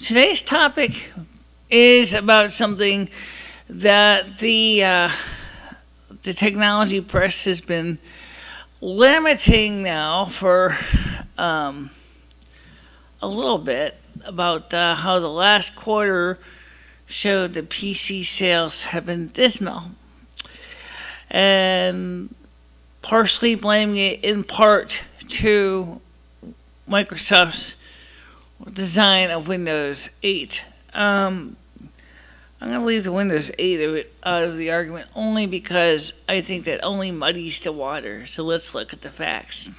Today's topic is about something that the technology press has been limiting now for a little bit, about how the last quarter showed that PC sales have been dismal, and partially blaming it in part to Microsoft's design of Windows 8. I'm going to leave the Windows 8 out of the argument only because I think that only muddies the water. So let's look at the facts.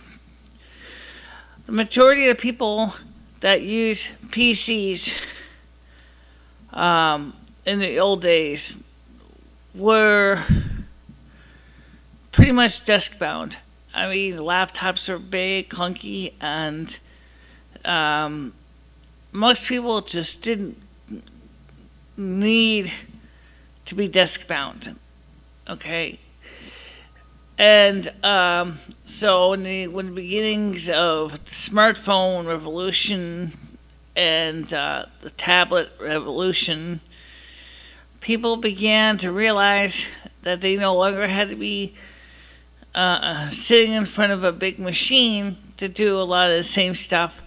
The majority of the people that use PCs in the old days were pretty much desk-bound. I mean, laptops are big, clunky, and most people just didn't need to be desk-bound, okay? And so when the beginnings of the smartphone revolution and the tablet revolution, people began to realize that they no longer had to be sitting in front of a big machine to do a lot of the same stuff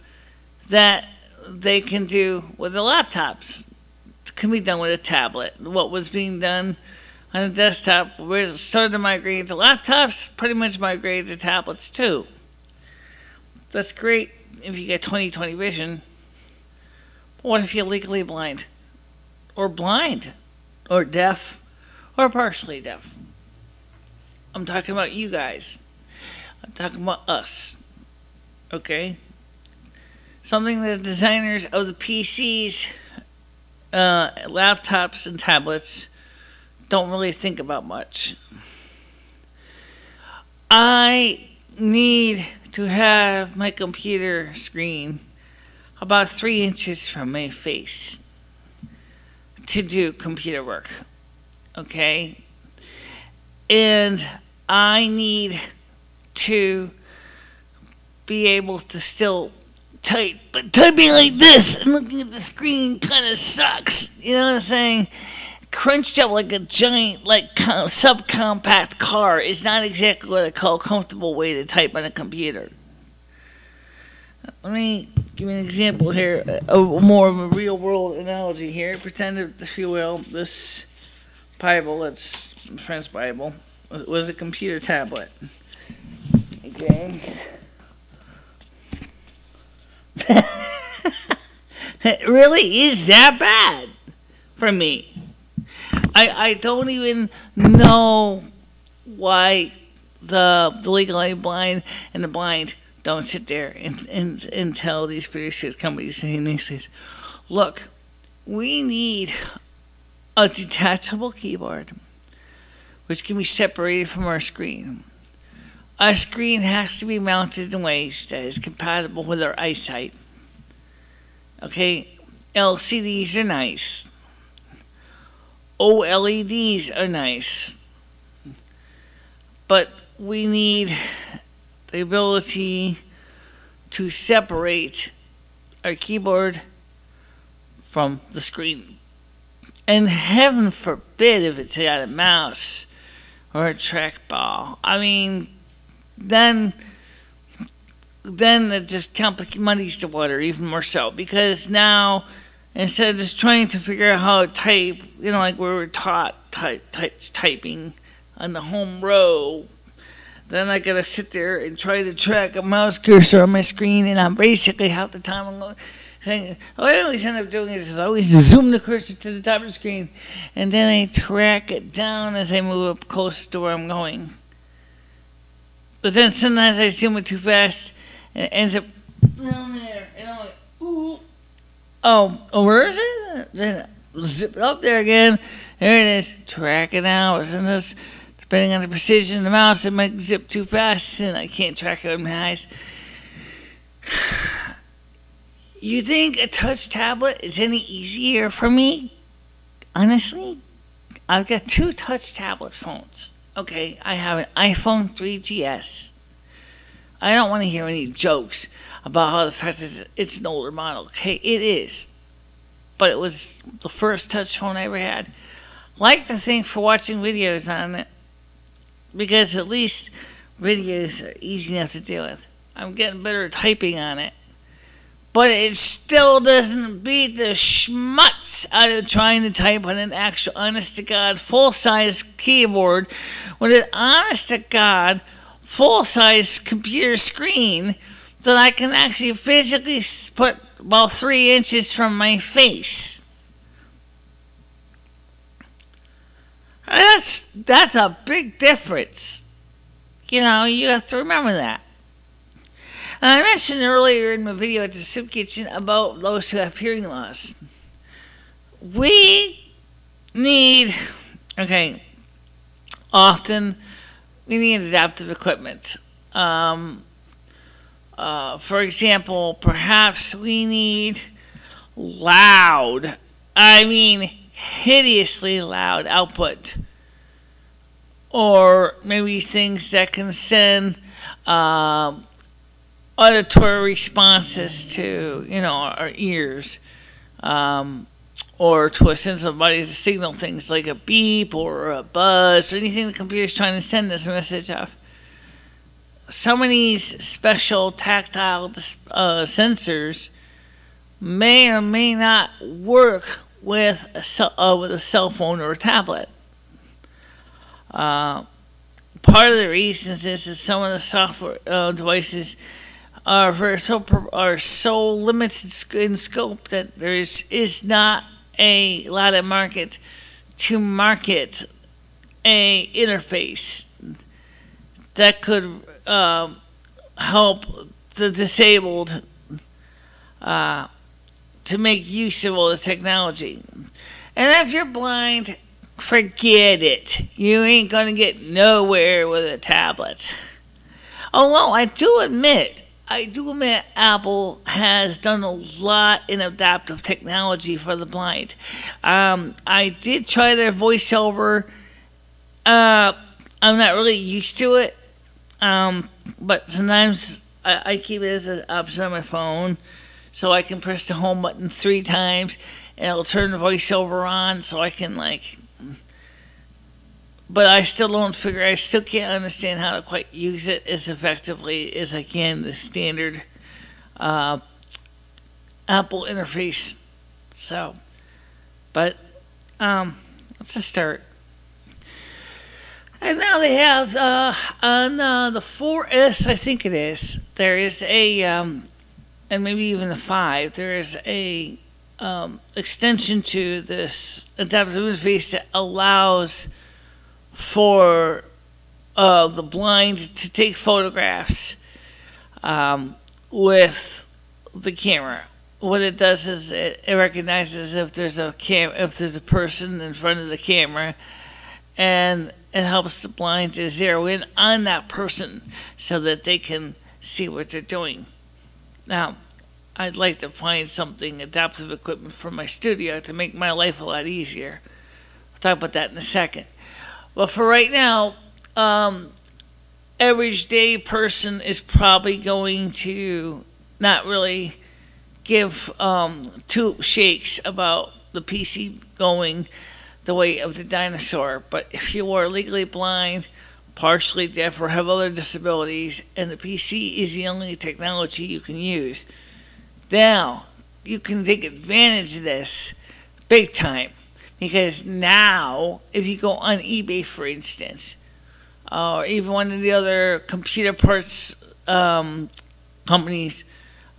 that they can do with the laptops. It can be done with a tablet. What was being done on a desktop, where it started to migrate to laptops, pretty much migrated to tablets too. That's great if you get 20/20 vision. But what if you're legally blind? Or deaf, or partially deaf? I'm talking about you guys. I'm talking about us. Okay? Something that designers of the PCs, laptops, and tablets don't really think about much. I need to have my computer screen about 3 inches from my face to do computer work. Okay? And I need to be able to still type, but typing like this and looking at the screen kind of sucks. You know what I'm saying? Crunched up like a giant, subcompact car is not exactly what I call a comfortable way to type on a computer. Let me give you an example here, more of a real-world analogy here. Pretend, if you will, this Bible, that's my friend's Bible, was a computer tablet. Okay. It really is that bad for me. I don't even know why the legally blind and the blind don't sit there and tell these producer companies and these things, look, we need a detachable keyboard which can be separated from our screen. Our screen has to be mounted in ways that is compatible with our eyesight. Okay, LCDs are nice. OLEDs are nice. But we need the ability to separate our keyboard from the screen. And heaven forbid if it's got a mouse or a trackball. I mean, then it just muddies the water even more so, because now instead of just trying to figure out how to type, like we were taught typing on the home row, then I gotta sit there and try to track a mouse cursor on my screen, and I'm basically half the time I'm saying, what I always end up doing is I always zoom the cursor to the top of the screen, and then I track it down as I move up close to where I'm going. But then sometimes I zoom it too fast, and it ends up down there, and I'm like, ooh, oh, where is it? Then zip it up there again. There it is. Track it out. And this, depending on the precision of the mouse, it might zip too fast, and I can't track it with my eyes. You think a touch tablet is any easier for me? Honestly, I've got 2 touch tablet phones. Okay, I have an iPhone 3GS. I don't want to hear any jokes about how the fact is it's an older model. Okay, it is. but it was the first touch phone I ever had. Like the thing for watching videos on it, because at least videos are easy enough to deal with. I'm getting better at typing on it, but it still doesn't beat the schmutz out of trying to type on an actual honest-to-God full-size keyboard with an honest-to-God full-size computer screen that I can actually physically put about 3 inches from my face. That's a big difference. You know, you have to remember that. And I mentioned earlier in my video at the soup kitchen about those who have hearing loss. We need, often we need adaptive equipment. For example, perhaps we need loud, hideously loud output. Or maybe things that can send auditory responses to, our ears. Or to send somebody to signal things like a beep or a buzz or anything the computer's trying to send this message off. Some of these special tactile sensors may or may not work with a cell phone or a tablet. Part of the reasons is some of the software devices are so limited in scope that there is not a lot of market to market a interface that could help the disabled to make use of all the technology. And if you're blind, forget it. You ain't gonna get nowhere with a tablet. Although I do admit Apple has done a lot in adaptive technology for the blind. I did try their voiceover. I'm not really used to it. But sometimes I keep it as an option on my phone, so I can press the home button 3 times, and it'll turn the voiceover on, so I can But I still can't understand how to quite use it as effectively as I can the standard Apple interface. So, but it's a start. And now they have on the 4S, I think it is. There is a, and maybe even the 5. There is a extension to this adaptive interface that allows for the blind to take photographs with the camera. What it does is it recognizes if there's a person in front of the camera, and it helps the blind to zero in on that person so that they can see what they're doing. Now, I'd like to find something adaptive equipment for my studio to make my life a lot easier. We'll talk about that in a second. But for right now, average day person is probably going to not really give 2 shakes about the PC going the way of the dinosaur. But if you are legally blind, partially deaf, or have other disabilities, and the PC is the only technology you can use, now you can take advantage of this big time. Because now, if you go on eBay, for instance, or even one of the other computer parts companies,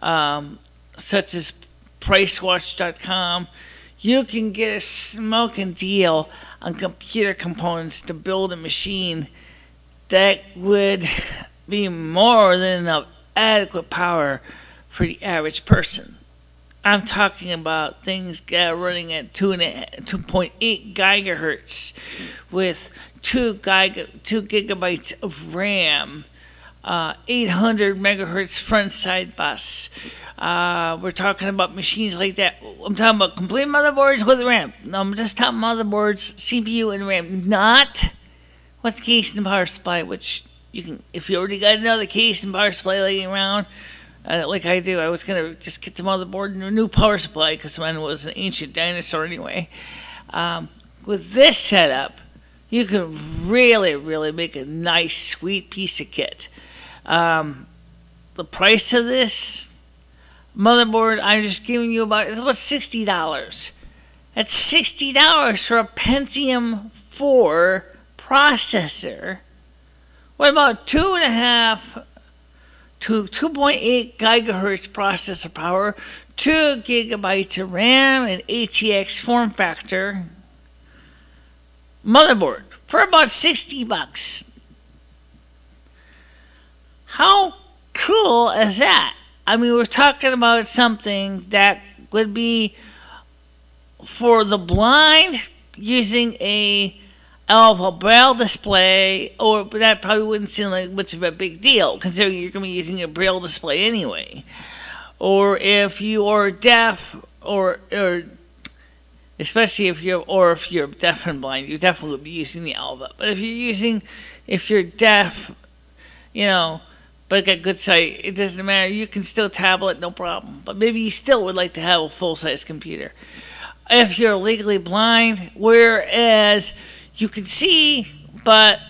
such as PriceWatch.com, you can get a smoking deal on computer components to build a machine that would be more than enough adequate power for the average person. I'm talking about things that are running at 2.8 gigahertz with 2 gigabytes of RAM, 800 megahertz front side bus. We're talking about machines like that. I'm talking about complete motherboards with RAM. I'm just talking motherboards, CPU, and RAM, not with the case and power supply, which you can, if you already got another case and power supply laying around, like I do. I was going to just get the motherboard and a new power supply because mine was an ancient dinosaur anyway. With this setup, you can really, really make a nice, sweet piece of kit. The price of this motherboard, I'm just giving you it's about $60. That's $60 for a Pentium 4 processor. What about 2.5 to 2.8 gigahertz processor power, 2 gigabytes of RAM, and ATX form factor motherboard for about $60. How cool is that? I mean, we're talking about something that would be for the blind using a braille display, but that probably wouldn't seem like much of a big deal considering you're going to be using a braille display anyway. Or if you are deaf, or especially if you're deaf and blind, you definitely would be using the Alva. But if you're deaf, but got good sight, it doesn't matter. You can still tablet, no problem. But maybe you still would like to have a full-size computer. If you're legally blind, whereas you can see, but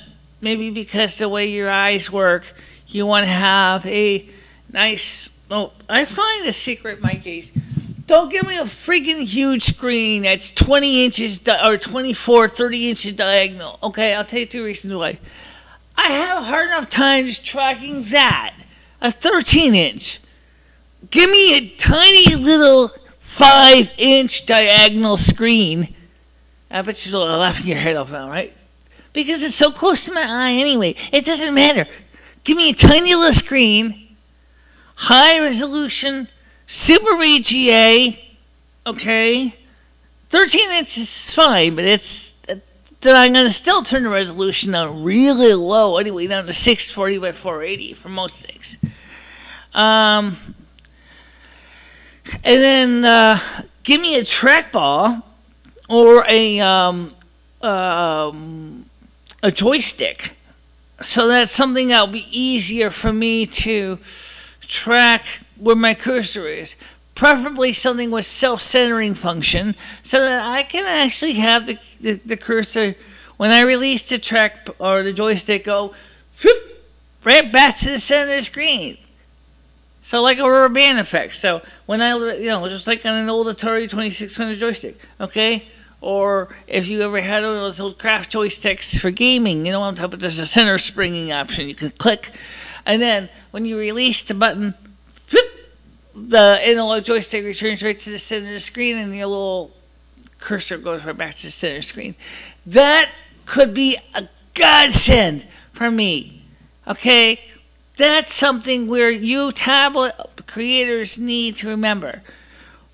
maybe because the way your eyes work, you want to have a nice... Oh, I find the secret in my case. Don't give me a freaking huge screen that's 20 inches or 24, 30 inches diagonal. Okay, I'll tell you 2 reasons why. I have a hard enough time just tracking that. A 13-inch. Give me a tiny little 5-inch diagonal screen. I bet you're laughing your head off now, right? Because it's so close to my eye anyway. It doesn't matter. Give me a tiny little screen. High resolution. Super VGA. Okay. 13 inches is fine, but then I'm going to still turn the resolution down really low anyway, down to 640 by 480 for most things. And then give me a trackball or a joystick. So that's something that'll be easier for me to track where my cursor is. Preferably something with self-centering function so that I can actually have the cursor, when I release the track or the joystick, go whoop, right back to the center of the screen. So like a rubber band effect. So when I, just like on an old Atari 2600 joystick, okay? Or if you ever had one of those old craft joysticks for gaming, on top of there's a center springing option. You can click, and then when you release the button, whoop, the analog joystick returns right to the center of the screen, and your little cursor goes right back to the center of the screen. That could be a godsend for me. Okay? That's something where you tablet creators need to remember.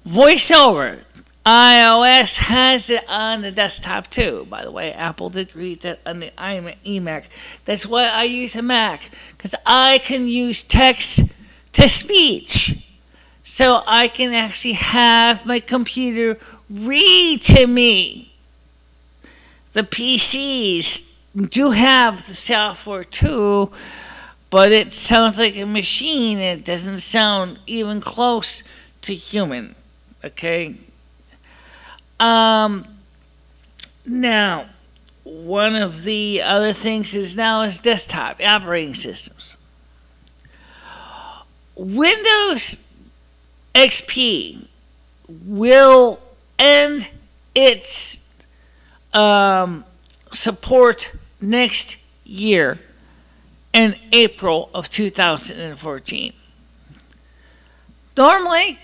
VoiceOver. iOS has it on the desktop too. By the way, Apple did create that on the iMac. That's why I use a Mac, because I can use text to speech. So I can actually have my computer read to me. The PCs do have the software too, but it sounds like a machine. It doesn't sound even close to human. Okay? Now, one of the other things is desktop operating systems. Windows XP will end its support next year in April of 2014. Normally,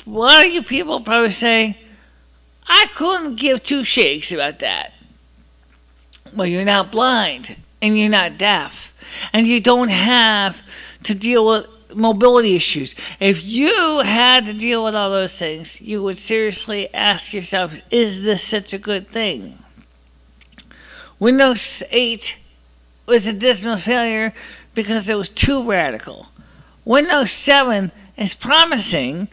a lot of you people probably say, I couldn't give two shakes about that. Well, you're not blind, and you're not deaf, and you don't have to deal with mobility issues. If you had to deal with all those things, you would seriously ask yourself, is this such a good thing? Windows 8 was a dismal failure because it was too radical. Windows 7 is promising,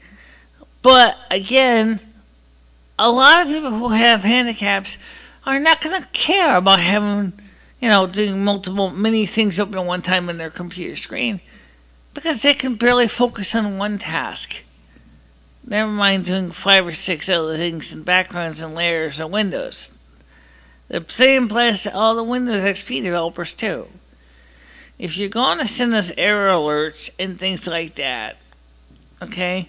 but again, a lot of people who have handicaps are not going to care about having, doing many things open at one time on their computer screen. because they can barely focus on one task. Never mind doing 5 or 6 other things in backgrounds and layers and windows. The same applies to all the Windows XP developers too. If you're going to send us error alerts and things like that, okay,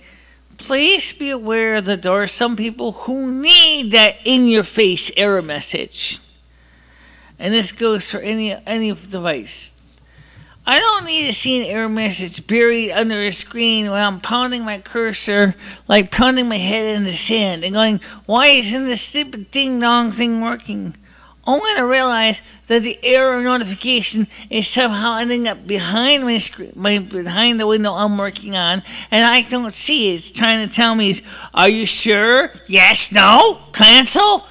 please be aware that there are some people who need that in-your-face error message. And this goes for any device. I don't need to see an error message buried under a screen while I'm pounding my cursor, like pounding my head in the sand and going, why isn't this stupid ding-dong thing working? Only to realize that the error notification is somehow ending up behind my screen, behind the window I'm working on, and I don't see it. It's trying to tell me, are you sure? Yes, no, cancel?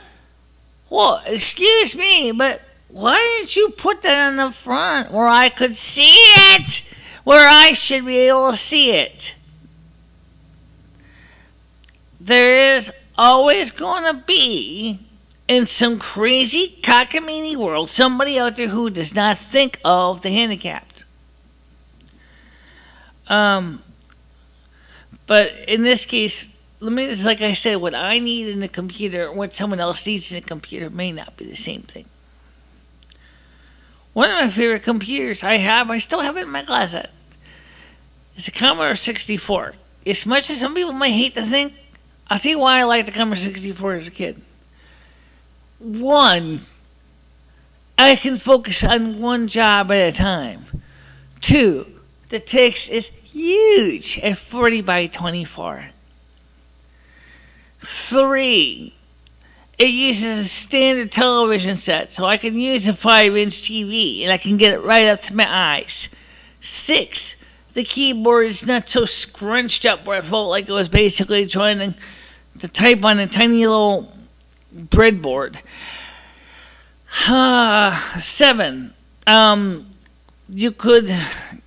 Well, excuse me, but why didn't you put that on the front where I could see it? Where I should be able to see it? There is always going to be, in some crazy cockamamie world, somebody out there who does not think of the handicapped. But in this case, let me just, like I said, what I need in the computer, what someone else needs in the computer may not be the same thing. One of my favorite computers I still have it in my closet. It's a Commodore 64. As much as some people might hate to think, I'll tell you why I liked the Commodore 64 as a kid. One, I can focus on one job at a time. Two, the text is huge at 40 by 24. Three, it uses a standard television set, so I can use a 5-inch TV and I can get it right up to my eyes. 6, the keyboard is not so scrunched up where I felt like it was basically trying to type on a tiny little breadboard. 7, you could,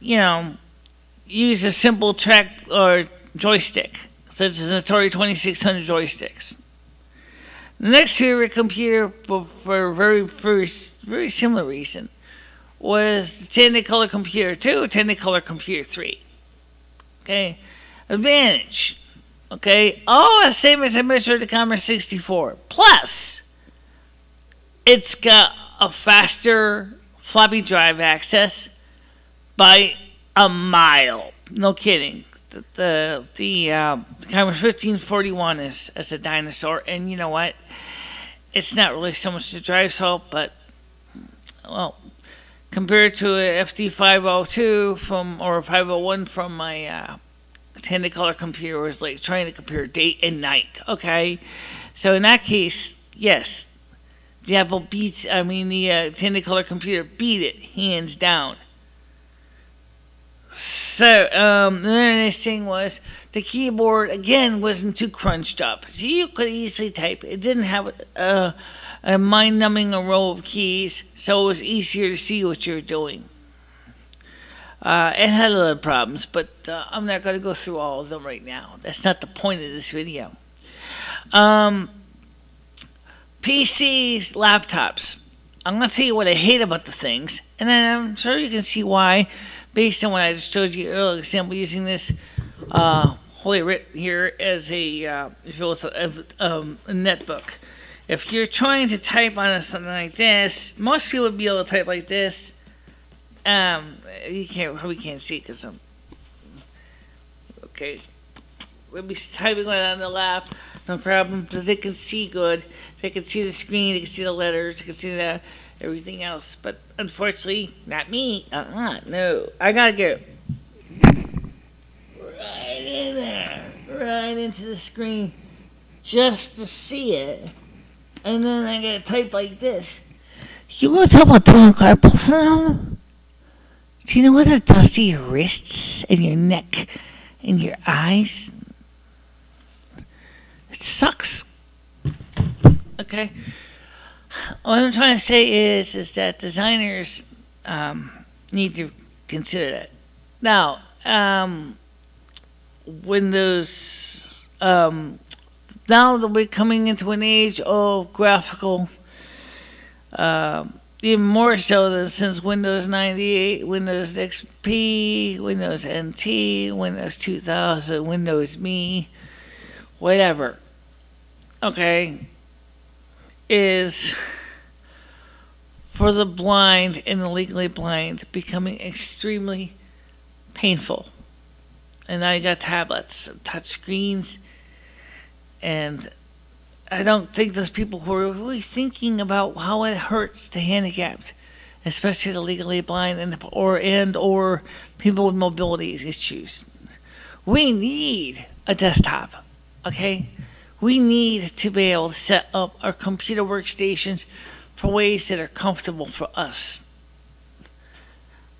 use a simple track or joystick, such as an Atari 2600 joysticks. The next favorite computer, for a very similar reason, was the Technicolor Computer 2, Technicolor Computer 3. Okay, advantage. Okay, all the same as I mentioned the Commodore 64. Plus, it's got a faster floppy drive access by a mile. No kidding. The Commodore 1541 is a dinosaur, and you know what? It's not really so much the drive fault, but well, compared to a FD502 or 501 from my Technicolor computer, was like trying to compare day and night. Okay, so in that case, yes, the Technicolor computer beat it hands down. So, the next thing was the keyboard, again, wasn't too crunched up. So you could easily type. It didn't have a mind-numbing row of keys, so it was easier to see what you're doing. It had a lot of problems, but I'm not going to go through all of them right now. That's not the point of this video. PCs, laptops. I'm going to tell you what I hate about the things, and then I'm sure you can see why, based on what I just showed you earlier. Example, using this Holy Writ here as a netbook. If you're trying to type on something like this, most people would be able to type like this. You probably can't see because I'm okay. We'll be typing right on the lap, no problem, because they can see good. They can see the screen, they can see the letters, they can see everything else. But unfortunately, not me. No, I gotta go right in there, right into the screen, just to see it, and then I gotta type like this. You wanna talk about doing carpal tunnel? Do you know what it does to your wrists and your neck and your eyes? It sucks. Okay. What I'm trying to say is that designers need to consider that. Now, Windows, now that we're coming into an age of graphical even more so than since Windows 98, Windows XP, Windows NT, Windows 2000, Windows Me, whatever, okay, is for the blind and the legally blind becoming extremely painful. And now you got tablets, touch screens, and I don't think those people who are really thinking about how it hurts the handicapped, especially the legally blind or people with mobility issues. We need a desktop, okay? We need to be able to set up our computer workstations for ways that are comfortable for us.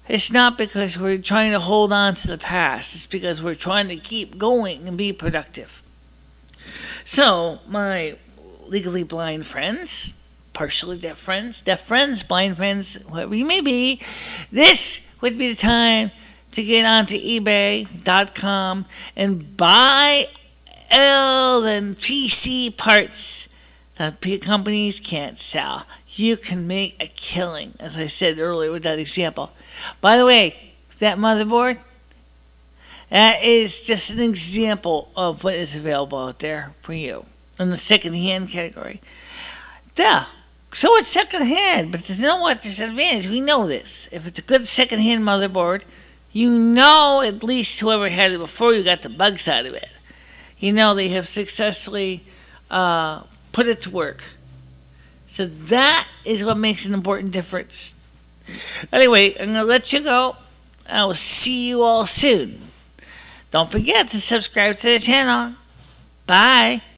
It's not because we're trying to hold on to the past. It's because we're trying to keep going and be productive. So, my legally blind friends, partially deaf friends, blind friends, whoever you may be, this would be the time to get onto eBay.com and buy L and PC parts that companies can't sell. You can make a killing, as I said earlier with that example. By the way, that motherboard, that is just an example of what is available out there for you in the second-hand category. Duh. So it's second-hand, but you know what? There's an advantage. We know this. If it's a good second-hand motherboard, you know at least whoever had it before you got the bugs out of it. You know they have successfully put it to work. So that is what makes an important difference. Anyway, I'm going to let you go. I will see you all soon. Don't forget to subscribe to the channel. Bye.